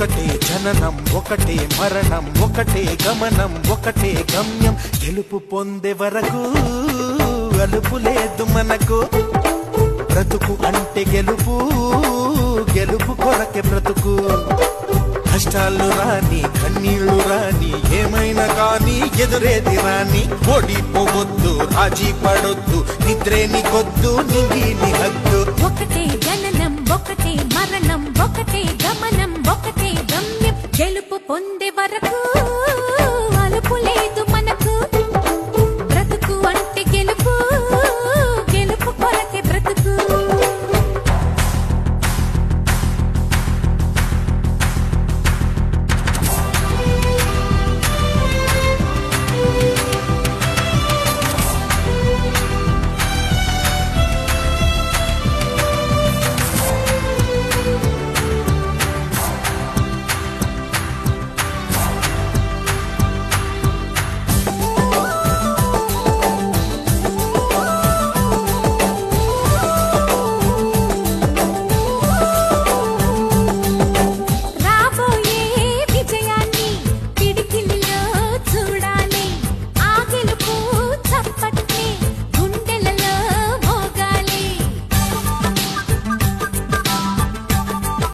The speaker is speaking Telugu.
ఒకటే జననం ఒకటే మరణం ఒకటే గమనం ఒకటే గమ్యం గెలుపు పొందే వరకు అలుపు లేదు మనకు బ్రతుకు అంటే గెలుపు గెలుపు కొరకే బ్రతుకు కష్టాలు రాని కన్నీళ్లు రాని ఏమైనా కానీ ఎదురేది రాని ఓడిపోవద్దు రాజీ పడొద్దు నిద్రే నీకొద్దు నింగి నీ హద్దు ఒకటే జననం ఒకటే మరణం ఒకటే గమనం ఒకటే గమ్యం గెలుపు పొందే వరకు